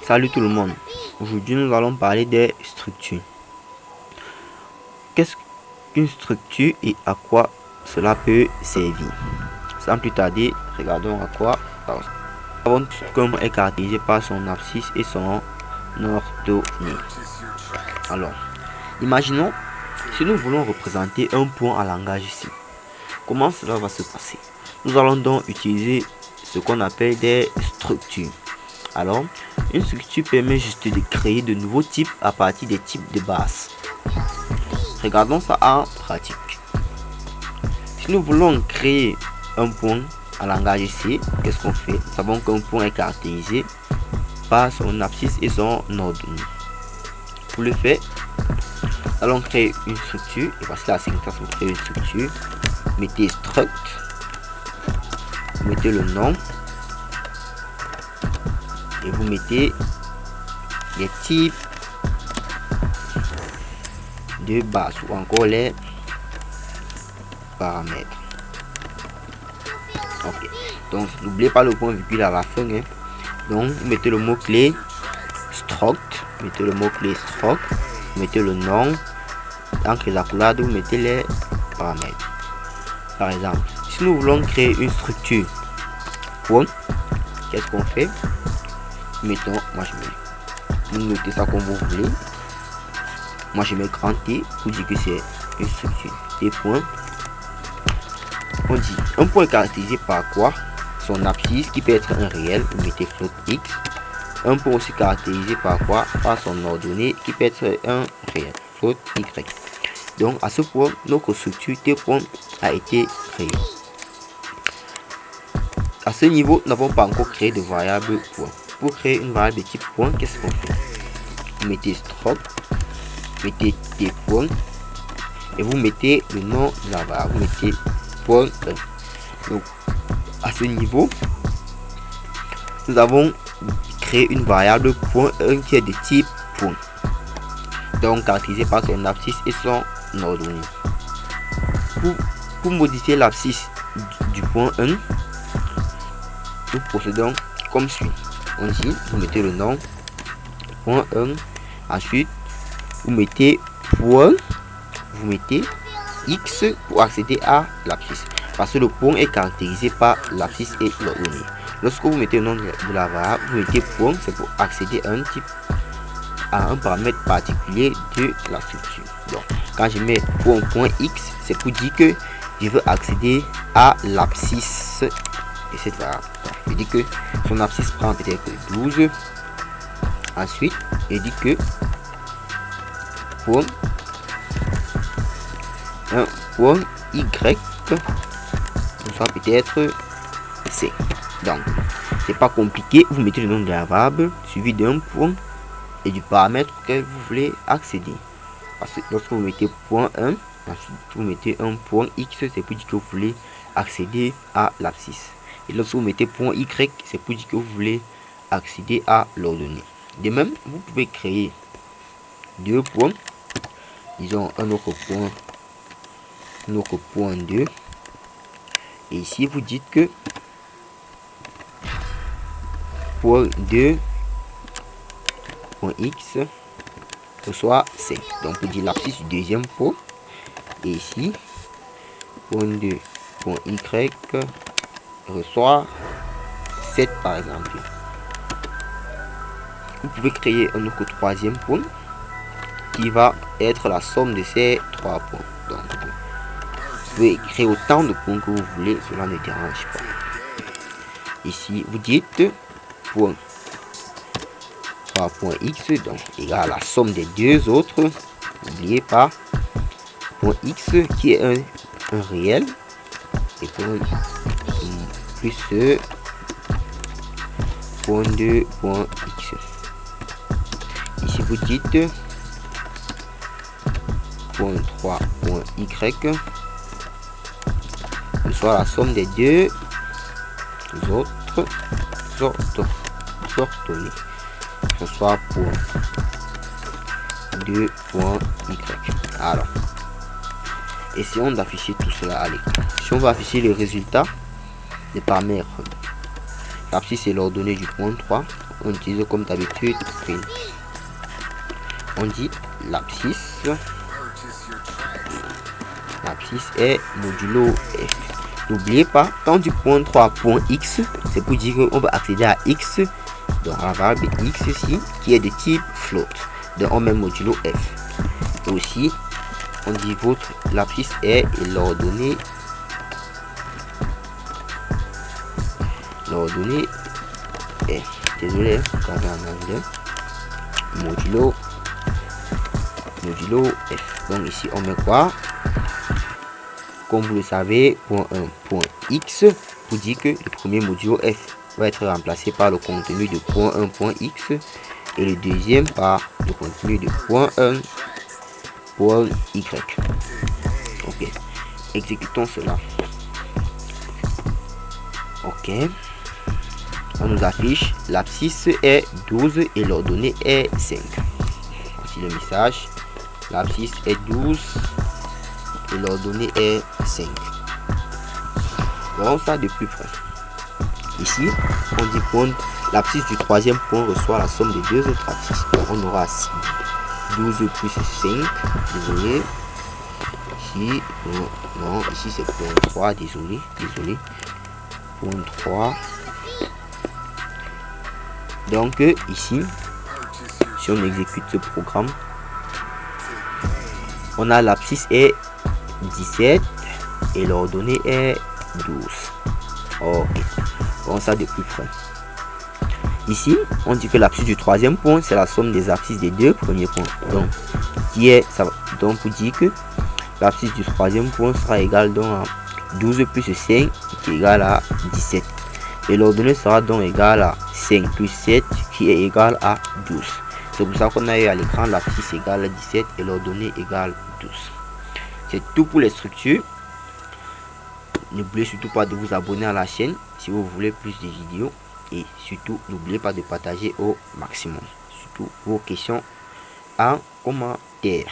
Salut tout le monde. Aujourd'hui nous allons parler des structures. Qu'est-ce qu'une structure et à quoi cela peut servir? Sans plus tarder, regardons à quoi ça ressemble. Nous savons qu'un point est caractérisé par son abscisse et son ordonnée. Alors, imaginons si nous voulons représenter un point en langage ici. Comment cela va se passer? Nous allons donc utiliser ce qu'on appelle des structures. Alors, une structure permet juste de créer de nouveaux types à partir des types de base. Regardons ça en pratique. Si nous voulons créer un point en langage C, qu'est-ce qu'on fait? Nous savons qu'un point est caractérisé par son abscisse et son ordonnée. Pour le faire, nous allons créer une structure. Et voici la syntaxe pour créer une structure. Mettez struct, mettez le nom. Et vous mettez les types de base ou encore les paramètres. Ok, donc n'oubliez pas le point virgule à la fin, hein. Donc vous mettez le mot clé struct, mettez le mot clé struct, mettez le nom, entre les accolades vous mettez les paramètres. Par exemple, si nous voulons créer une structure point, qu'est-ce qu'on fait? Mettons, moi je mets, vous notez ça comme vous voulez. Moi je mets grand T pour dire que c'est une structure. T point. On dit un point est caractérisé par quoi? Son abscisse qui peut être un réel, vous mettez float x. Un point aussi caractérisé par quoi? Par son ordonnée qui peut être un réel, float y. Donc à ce point, notre structure T point a été créée. À ce niveau, nous n'avons pas encore créé de variable point. Pour créer une variable de type point, qu'est-ce qu'on fait? Vous mettez struct, mettez T point et vous mettez le nom de la variable, vous mettez point 1. Donc à ce niveau, nous avons créé une variable point 1 qui est de type point, donc caractérisée par son abscisse et son ordonnée. Pour modifier l'abscisse du point 1, nous procédons comme suit. On dit, vous mettez le nom point 1, ensuite vous mettez point, vous mettez x pour accéder à l'abscisse, parce que le point est caractérisé par l'abscisse et l'ordonnée. Lorsque vous mettez le nom de la variable, vous mettez point, c'est pour accéder à un type, à un paramètre particulier de la structure. Donc quand je mets point x, c'est pour dire que je veux accéder à l'abscisse de cette variable. Je dis que son abscisse prend peut-être 12. Ensuite, je dis que point un point y soit peut-être c. Donc c'est pas compliqué, vous mettez le nom de la variable suivi d'un point et du paramètre que vous voulez accéder. Parce que lorsque vous mettez point 1, ensuite vous mettez un point x, c'est pour dire que vous voulez accéder à l'abscisse. Et lorsque vous mettez point y, c'est pour dire que vous voulez accéder à l'ordonnée. De même, vous pouvez créer deux points. Disons un autre point 2. Et ici, vous dites que point 2 point x reçoit c. Donc, vous dites l'abscisse du deuxième point. Et ici, point 2 point y reçoit 7 par exemple. Vous pouvez créer un autre troisième point qui va être la somme de ces trois points. Donc vous pouvez créer autant de points que vous voulez, cela ne dérange pas. Ici vous dites point 3 point x, donc égal à la somme des deux autres. N'oubliez pas point x qui est un réel et point plus point 2 point x. Ici vous dites point 3 point y soit la somme des deux autres ordonnées, ce soit point 2 point y. Alors essayons d'afficher tout cela à l'écran. Si on va afficher le résultat des paramètres, l'abscisse est l'ordonnée du point 3, on utilise comme d'habitude print. On dit l'abscisse est modulo f. N'oubliez pas, quand on dit point 3.x, c'est pour dire qu'on va accéder à x, donc la variable x ici, qui est de type float. Donc on met modulo f. Et aussi, on dit votre l'abscisse est et l'ordonnée est. Désolé, regardez en anglais. Modulo f. Donc ici on met quoi? Comme vous le savez, point 1, point x, pour dire que le premier modulo f va être remplacé par le contenu de point 1, point x, et le deuxième par le contenu de point 1, point y. Ok, exécutons cela. Ok, on nous affiche l'abscisse est 12 et l'ordonnée est 5. Voici le message. L'abscisse est 12 et l'ordonnée est 5. Voyons ça de plus près. Ici, on dit point l'abscisse du troisième point reçoit la somme des deux autres abscisses. Donc on aura 12 plus 5. Désolé. Ici, non, ici c'est point 3. Désolé. Point 3. Donc ici, si on exécute ce programme, on a l'abscisse est 17 et l'ordonnée est 12. Ok, on ça de plus près. Ici, on dit que l'abscisse du troisième point, c'est la somme des abscisses des deux premiers points. Donc, donc pour dire que l'abscisse du troisième point sera égale donc à 12 plus 5 qui est égal à 17. Et l'ordonnée sera donc égale à 5 plus 7 qui est égal à 12. C'est pour ça qu'on a eu à l'écran l'abscisse égale à 17 et l'ordonnée égale 12. C'est tout pour les structures. N'oubliez surtout pas de vous abonner à la chaîne si vous voulez plus de vidéos. Et surtout, n'oubliez pas de partager au maximum. Surtout vos questions en commentaire.